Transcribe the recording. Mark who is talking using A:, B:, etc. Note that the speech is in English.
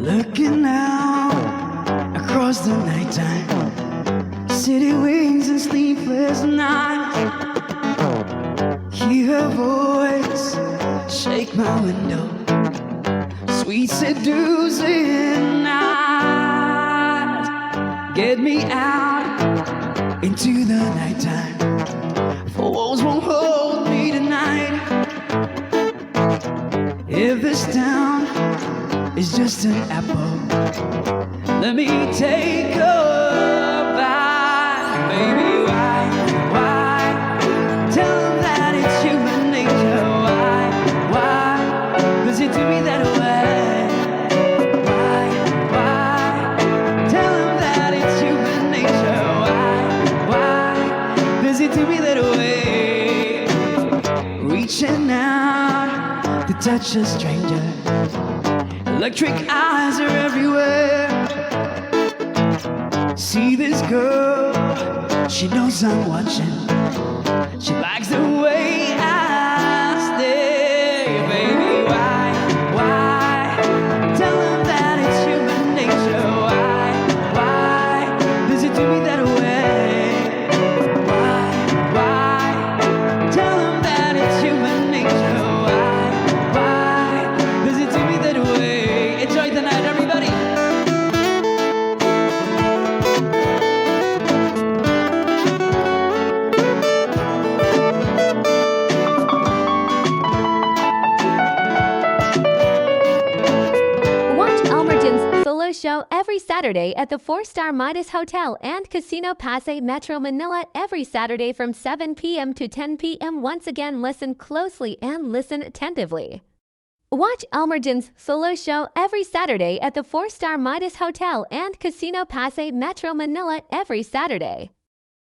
A: Looking out across the nighttime, city winds and sleepless nights. Hear her voice shake my window, sweet seducing eyes. Get me out into the nighttime, for walls won't hold me tonight. If this town is just an apple, let me take a bite. Baby, why? Tell them that it's human nature. Why does it do me that way? Why? Tell them that it's human nature. Why does it do me that way? Reaching out to touch a stranger, electric eyes are everywhere. See this girl, she knows I'm watching. She likes the way I stare. Baby, why? Tell them that it's human nature. Why does it do me that way? Why? Tell them that it's human nature. Why does it do me that way? Enjoy the night, everybody.
B: Watch Elmerjun's solo show every Saturday at the 4-Star Midas Hotel and Casino Passe Metro Manila every Saturday from 7 p.m. to 10 p.m. Once again, listen closely and listen attentively. Watch Elmerjun's solo show every Saturday at the 4-Star Midas Hotel and Casino Passe Metro Manila every Saturday.